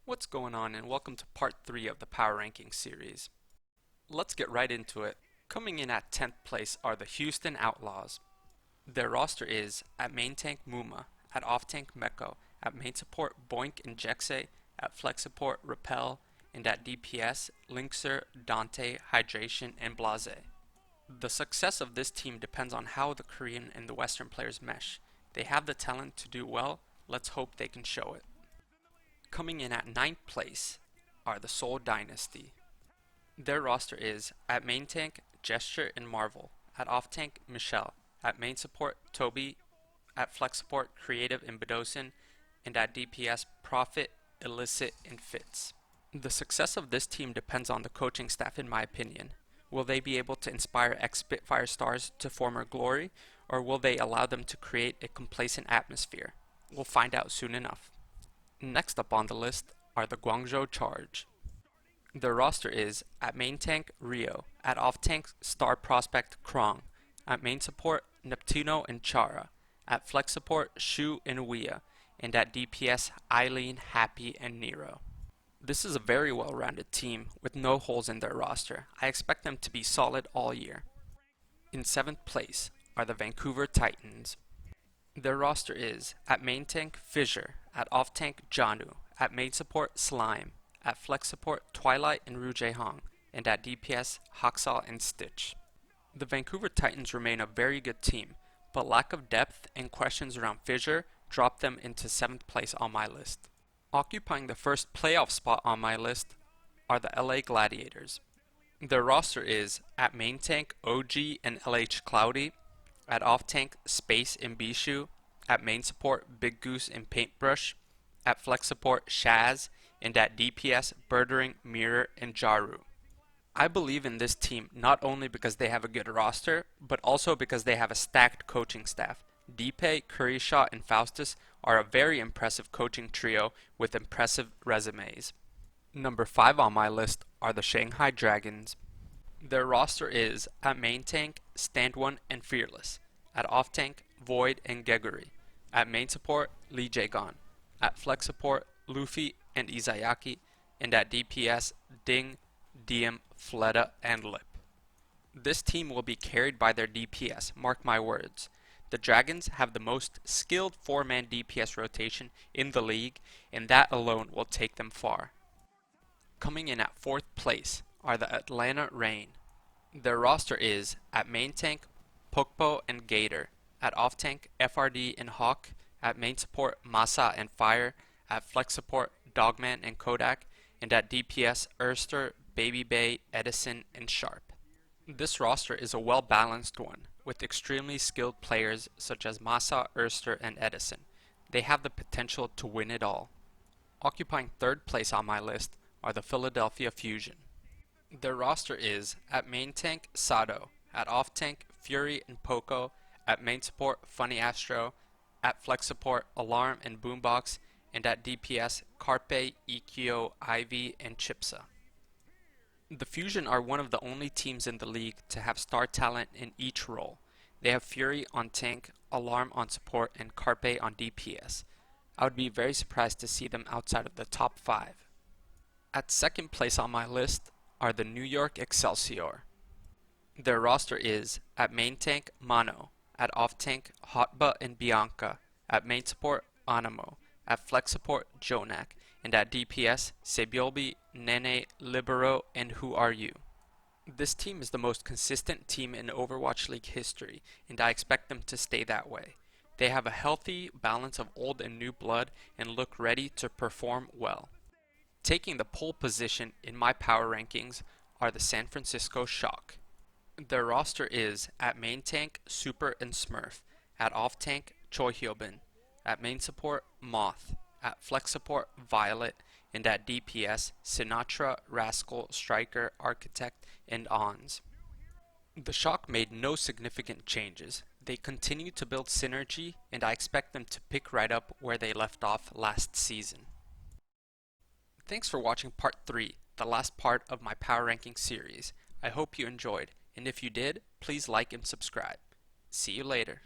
What's going on, and welcome to part 3 of the Power Ranking series. Let's get right into it. Coming in at 10th place are the Houston Outlaws. Their roster is at main tank Muma, at off tank Meko, at main support Boink and Jexe, at flex support Repel, and at DPS Linkser, Dante, Hydration, and Blase. The success of this team depends on how the Korean and the Western players mesh. They have the talent to do well, let's hope they can show it. Coming in at 9th place are the Seoul Dynasty. Their roster is at main tank Gesture and Marvel, at off tank Michelle, at main support Toby, at flex support Creative and Bedosin, and at DPS Profit, Illicit, and Fitz. The success of this team depends on the coaching staff in my opinion. Will they be able to inspire ex-Spitfire stars to former glory, or will they allow them to create a complacent atmosphere? We'll find out soon enough. Next up on the list are the Guangzhou Charge. Their roster is at main tank Rio, at off tank star prospect Krong, at main support Neptuno and Chara, at flex support Shu and Ouya, and at DPS Eileen, Happy, and Nero. This is a very well-rounded team with no holes in their roster. I expect them to be solid all year. In 7th place are the Vancouver Titans. Their roster is at main tank Fissure, at off tank Janu, at main support Slime, at flex support Twilight and Ru Jae-hong, and at DPS Haksal and Stitch. The Vancouver Titans remain a very good team, but lack of depth and questions around Fissure dropped them into 7th place on my list. Occupying the first playoff spot on my list are the LA Gladiators. Their roster is at main tank OG and LH Cloudy, at off tank Space and Bishu, at main support Big Goose and Paintbrush, at flex support Shaz, and at DPS Birdering, Mirror, and Jaru. I believe in this team not only because they have a good roster, but also because they have a stacked coaching staff. Deepay, Curryshot, and Faustus are a very impressive coaching trio with impressive resumes. Number 5 on my list are the Shanghai Dragons. Their roster is at main tank Stand1 and Fearless, at off tank Void and Geguri, at main support Lee Jae-gon, at flex support Luffy and Izayaki, and at DPS Ding, Diem, Fleta, and Lip. This team will be carried by their DPS, mark my words. The Dragons have the most skilled 4-man DPS rotation in the league, and that alone will take them far. Coming in at 4th place are the Atlanta Reign. Their roster is at main tank Pokpo and Gator, at off tank FRD and Hawk, at main support Masa and Fire, at flex support Dogman and Kodak, and at DPS Erster, Baby Bay, Edison, and Sharp. This roster is a well-balanced one, with extremely skilled players such as Masa, Erster, and Edison. They have the potential to win it all. Occupying 3rd place on my list are the Philadelphia Fusion. Their roster is at main tank Sado, at off tank Fury and Poco, at main support Funny Astro, at flex support Alarm and Boombox, and at DPS Carpe, Ikyo, Ivy, and Chipsa. The Fusion are one of the only teams in the league to have star talent in each role. They have Fury on tank, Alarm on support, and Carpe on DPS. I would be very surprised to see them outside of the top 5. At 2nd place on my list are the New York Excelsior. Their roster is at main tank Mano, at off tank Hotba and Bianca, at main support Anamo, at flex support Jonak, and at DPS Sebiolbi, Nene, Libero, and Who Are You. This team is the most consistent team in Overwatch League history, and I expect them to stay that way. They have a healthy balance of old and new blood and look ready to perform well. Taking the pole position in my power rankings are the San Francisco Shock. Their roster is at main tank Super and Smurf, at off tank Choi Hyobin, at main support Moth, at flex support Violet, and at DPS Sinatra, Rascal, Striker, Architect, and Ons. The Shock made no significant changes. They continue to build synergy, and I expect them to pick right up where they left off last season. Thanks for watching part 3, the last part of my power ranking series. I hope you enjoyed, and if you did, please like and subscribe. See you later.